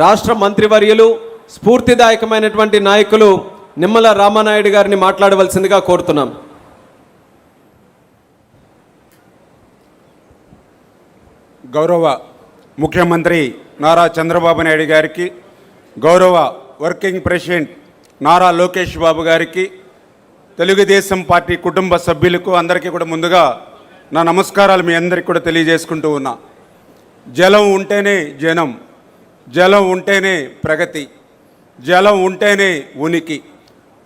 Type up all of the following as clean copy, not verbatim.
రాష్ట్ర మంత్రివర్యులు స్ఫూర్తిదాయకమైనటువంటి నాయకులు నిమ్మల రామానాయుడు గారిని మాట్లాడవలసిందిగా కోరుతున్నాం. గౌరవ ముఖ్యమంత్రి నారా చంద్రబాబు నాయుడు గారికి, గౌరవ వర్కింగ్ ప్రెసిడెంట్ నారా లోకేష్ బాబు గారికి, తెలుగుదేశం పార్టీ కుటుంబ సభ్యులకు అందరికీ కూడా ముందుగా నా నమస్కారాలు మీ అందరికీ కూడా తెలియజేసుకుంటూ ఉన్నా. జలం ఉంటేనే జనం, జలం ఉంటేనే ప్రగతి, జలం ఉంటేనే ఉనికి.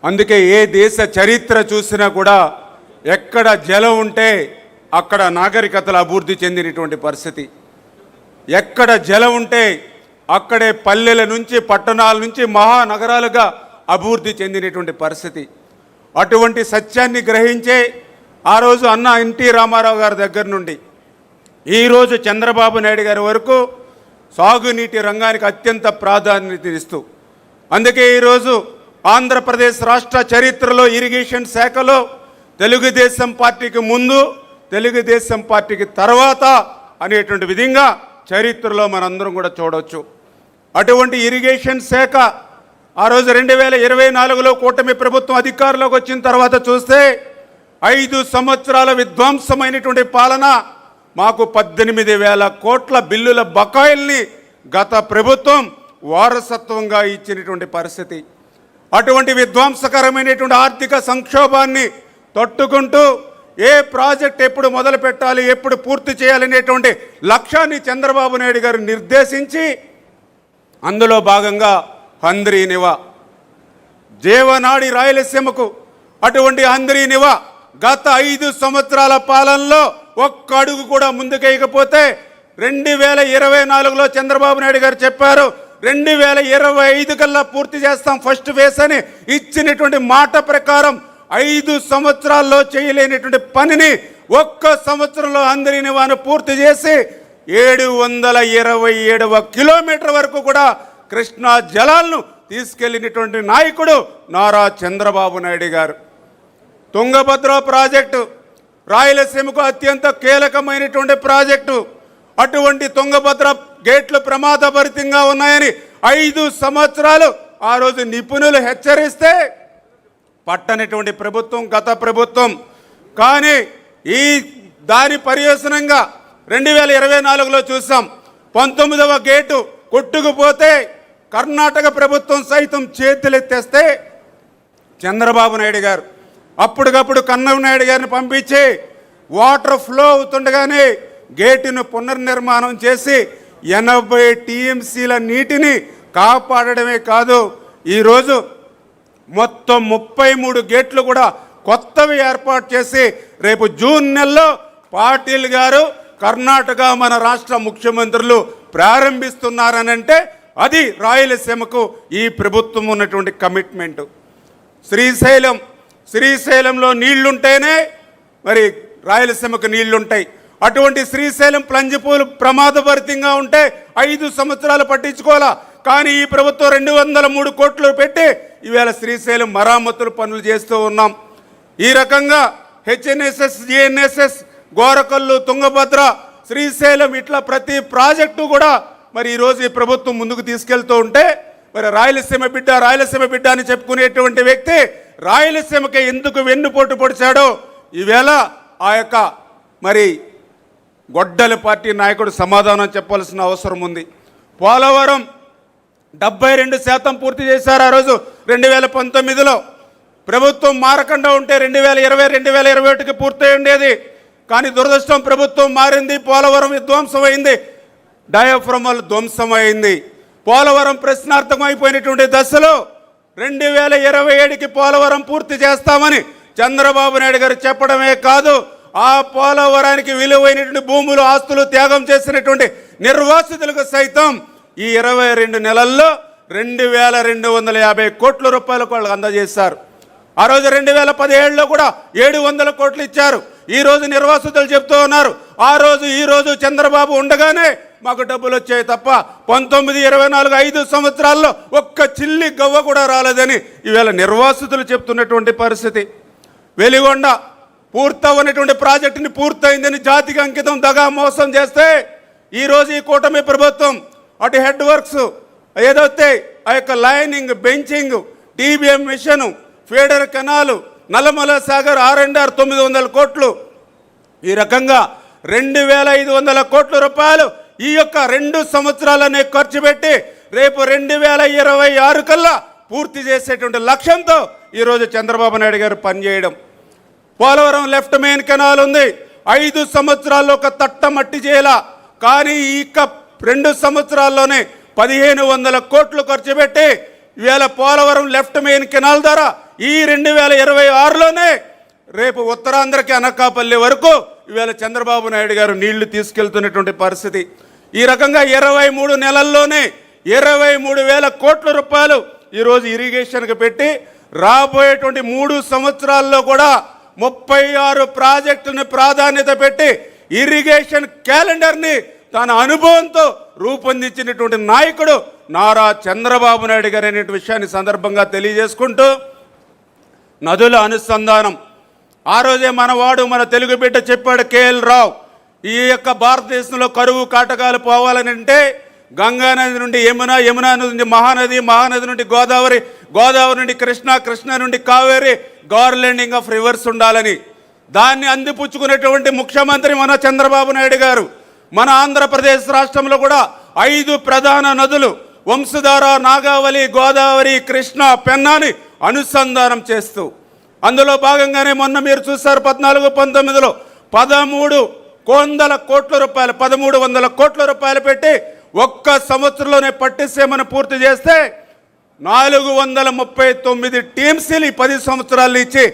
అందుకే ఏ దేశ చరిత్ర చూసినా కూడా ఎక్కడ జలం ఉంటే అక్కడ నాగరికతలు అభివృద్ధి చెందినటువంటి పరిస్థితి. ఎక్కడ జలం ఉంటే అక్కడే పల్లెల నుంచి పట్టణాల నుంచి మహానగరాలుగా అభివృద్ధి చెందినటువంటి పరిస్థితి. అటువంటి సత్యాన్ని గ్రహించే ఆ రోజు అన్న ఎన్టీ రామారావు గారి దగ్గర నుండి ఈరోజు చంద్రబాబు నాయుడు గారి వరకు సాగునీటి రంగానికి అత్యంత ప్రాధాన్యత ఇస్తూ, అందుకే ఈరోజు ఆంధ్రప్రదేశ్ రాష్ట్ర చరిత్రలో ఇరిగేషన్ శాఖలో తెలుగుదేశం పార్టీకి ముందు, తెలుగుదేశం పార్టీకి తర్వాత అనేటువంటి విధంగా చరిత్రలో మనందరం కూడా చూడవచ్చు. అటువంటి ఇరిగేషన్ శాఖ ఆ రోజు 2024లో కూటమి ప్రభుత్వం అధికారంలోకి వచ్చిన తర్వాత చూస్తే 5 సంవత్సరాల విధ్వంసమైనటువంటి పాలన, మాకు 18,000 కోట్ల బిల్లుల బకాయిల్ని గత ప్రభుత్వం వారసత్వంగా ఇచ్చినటువంటి పరిస్థితి. అటువంటి విధ్వంసకరమైనటువంటి ఆర్థిక సంక్షోభాన్ని తట్టుకుంటూ ఏ ప్రాజెక్ట్ ఎప్పుడు మొదలు పెట్టాలి, ఎప్పుడు పూర్తి చేయాలనేటువంటి లక్ష్యాన్ని చంద్రబాబు నాయుడు గారు నిర్దేశించి అందులో భాగంగా హంద్రీనివా, జీవనాడి రాయలసీమకు అటువంటి హంద్రీనివా గత 5 సంవత్సరాల పాలనలో ఒక్క అడుగు కూడా ముందుకేయకపోతే 2024లో చంద్రబాబు నాయుడు గారు చెప్పారు 2025 కల్లా పూర్తి చేస్తాం ఫస్ట్ ఫేజ్ అని ఇచ్చినటువంటి మాట ప్రకారం 5 సంవత్సరాల్లో చేయలేనటువంటి పనిని ఒక్క సంవత్సరంలో హంద్రీనివాను పూర్తి చేసి 727వ కిలోమీటర్ వరకు కూడా కృష్ణా జలాలను తీసుకెళ్లినటువంటి నాయకుడు నారా చంద్రబాబు నాయుడు గారు. తుంగభద్ర ప్రాజెక్టు రాయలసీమకు అత్యంత కీలకమైనటువంటి ప్రాజెక్టు. అటువంటి తుంగభద్ర గేట్లు ప్రమాదభరితంగా ఉన్నాయని 5 సంవత్సరాలు ఆ రోజు నిపుణులు హెచ్చరిస్తే పట్టనటువంటి ప్రభుత్వం గత ప్రభుత్వం. కానీ ఈ దాని పర్యవసనంగా 2024లో చూసాం 19వ గేటు కొట్టుకుపోతే కర్ణాటక ప్రభుత్వం సైతం చేతులెత్తేస్తే చంద్రబాబు నాయుడు గారు అప్పటికప్పుడు కన్నమనాయుడు గారిని పంపించి వాటర్ ఫ్లో అవుతుండగానే గేటును పునర్నిర్మాణం చేసి 80 టీఎంసీల నీటిని కాపాడడమే కాదు, ఈరోజు మొత్తం 33 గేట్లు కూడా కొత్తవి ఏర్పాటు చేసి రేపు జూన్ నెలలో పాటిల్ గారు కర్ణాటక మన రాష్ట్ర ముఖ్యమంత్రులు ప్రారంభిస్తున్నారనంటే అది రాయలసీమకు ఈ ప్రభుత్వం ఉన్నటువంటి కమిట్మెంటు. శ్రీశైలంలో నీళ్లుంటేనే మరి రాయలసీమకు నీళ్లుంటాయి. అటువంటి శ్రీశైలం ప్లంజిపూలు ప్రమాదభరితంగా ఉంటే 5 సంవత్సరాలు పట్టించుకోవాలా. కానీ ఈ ప్రభుత్వం 203 కోట్లు పెట్టి ఈవేళ శ్రీశైలం మరామతులు పనులు చేస్తూ ఉన్నాం. ఈ రకంగా హెచ్ఎన్ఎస్ఎస్, జిఎన్ఎస్ఎస్, గోరకల్లు, తుంగభద్ర, శ్రీశైలం ఇట్లా ప్రతి ప్రాజెక్టు కూడా మరి ఈరోజు ఈ ప్రభుత్వం ముందుకు తీసుకెళ్తూ ఉంటే మరి రాయలసీమ బిడ్డ అని చెప్పుకునేటువంటి వ్యక్తి రాయలసీమకి ఎందుకు వెన్నుపోటు పొడిచాడో ఈవేళ ఆ యొక్క మరి గొడ్డల పార్టీ నాయకుడు సమాధానం చెప్పాల్సిన అవసరం ఉంది. పోలవరం 72% పూర్తి చేశారు ఆ రోజు 2019లో. ప్రభుత్వం మారకుండా ఉంటే 2020, 2021కి పూర్తయి ఉండేది. కానీ దురదృష్టం ప్రభుత్వం మారింది, పోలవరం విధ్వంసమైంది, డయాఫ్రమల్ ధ్వంసమైంది. పోలవరం ప్రశ్నార్థకం అయిపోయినటువంటి దశలో 2027కి పోలవరం పూర్తి చేస్తామని చంద్రబాబు నాయుడు గారు చెప్పడమే కాదు, ఆ పోలవరానికి విలువైనటువంటి భూములు, ఆస్తులు త్యాగం చేసినటువంటి నిర్వాసితులకు సైతం ఈ 22 నెలల్లో 2,250 కోట్ల రూపాయలకు వాళ్ళకి అందజేశారు. ఆ రోజు 2017లో కూడా 700 కోట్లు ఇచ్చారు. ఈ రోజు నిర్వాసితులు చెప్తూ ఉన్నారు ఈ రోజు చంద్రబాబు ఉండగానే మాకు డబ్బులు వచ్చాయి తప్ప 19, 24, 5 సంవత్సరాల్లో ఒక్క చిల్లి గవ్వ కూడా రాలేదని ఈవేళ నిర్వాసితులు చెప్తున్నటువంటి పరిస్థితి. వెలిగొండ పూర్తవనటువంటి ప్రాజెక్టుని పూర్తయిందని జాతికి అంకితం దగా మోసం చేస్తే ఈరోజు ఈ కూటమి ప్రభుత్వం అటు హెడ్ వర్క్స్ ఏదైతే ఆ యొక్క lining, benching, TBM machine, feeder canal, Nallamala Sagar R&R 900 కోట్లు, ఈ రకంగా 2500 కోట్ల రూపాయలు ఈ యొక్క 2 సంవత్సరాలనే ఖర్చు పెట్టి రేపు 2026 కల్లా పూర్తి చేసేటువంటి లక్ష్యంతో ఈరోజు చంద్రబాబు నాయుడు గారు పనిచేయడం. పోలవరం లెఫ్ట్ మెయిన్ కెనాల్ ఉంది, 5 సంవత్సరాల్లో ఒక తట్ట మట్టి చేయాల, కానీ ఈ 2 సంవత్సరాల్లోనే 1500 కోట్లు ఖర్చు పెట్టి ఇవాళ పోలవరం లెఫ్ట్ మెయిన్ కెనాల్ ద్వారా ఈ 2026లోనే రేపు ఉత్తరాంధ్రకి అనకాపల్లి వరకు ఇవాళ చంద్రబాబు నాయుడు గారు నీళ్లు తీసుకెళ్తున్నటువంటి పరిస్థితి. ఈ రకంగా 23 నెలల్లోనే 23,000 కోట్ల రూపాయలు ఈరోజు ఇరిగేషన్కి పెట్టి రాబోయేటువంటి 3 సంవత్సరాల్లో కూడా 36 ప్రాజెక్టులను ప్రాధాన్యత పెట్టి ఇరిగేషన్ క్యాలెండర్ని తన అనుభవంతో రూపొందించినటువంటి నాయకుడు నారా చంద్రబాబు నాయుడు గారు అనే విషయాన్ని సందర్భంగా తెలియజేసుకుంటూ, నదుల అనుసంధానం ఆ రోజే మనవాడు మన తెలుగు బిడ్డ చెప్పాడు KL రావు, ఈ యొక్క భారతదేశంలో కరువు కాటకాలు పోవాలని అంటే గంగానది నుండి యమున, యమున నుండి మహానది, మహానది నుండి గోదావరి, గోదావరి నుండి కృష్ణ, కృష్ణ నుండి కావేరి, గార్లెండింగ్ ఆఫ్ రివర్స్ ఉండాలని దాన్ని అందిపుచ్చుకునేటువంటి ముఖ్యమంత్రి మన చంద్రబాబు నాయుడు గారు. మన ఆంధ్రప్రదేశ్ రాష్ట్రంలో కూడా 5 ప్రధాన నదులు వంశధార, నాగావళి, గోదావరి, కృష్ణ, పెన్నాని అనుసంధానం చేస్తూ అందులో భాగంగానే మొన్న మీరు చూశారు 14-19లో 1300 కోట్ల రూపాయలు పెట్టి ఒక్క సంవత్సరంలోనే పట్టిసీమను పూర్తి చేస్తే 439 టీమ్స్ని 10 సంవత్సరాలు ఇచ్చి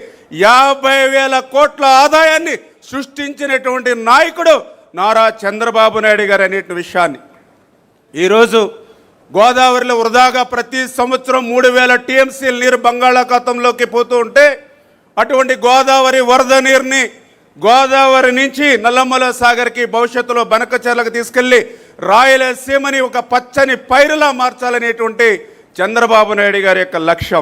50,000 కోట్ల ఆదాయాన్ని సృష్టించినటువంటి నాయకుడు నారా చంద్రబాబు నాయుడు గారు అనే విషయాన్ని ఈరోజు గోదావరిలో వృధాగా ప్రతి సంవత్సరం 3,000 టీఎంసీల నీరు బంగాళాఖాతంలోకి పోతూ ఉంటే అటువంటి గోదావరి వరద నీరుని గోదావరి నుంచి నల్లమల సాగర్కి భవిష్యత్తులో బనకచెర్లకు తీసుకెళ్లి రాయలసీమని ఒక పచ్చని పైరులా మార్చాలనేటువంటి చంద్రబాబు నాయుడు గారి యొక్క లక్ష్యం.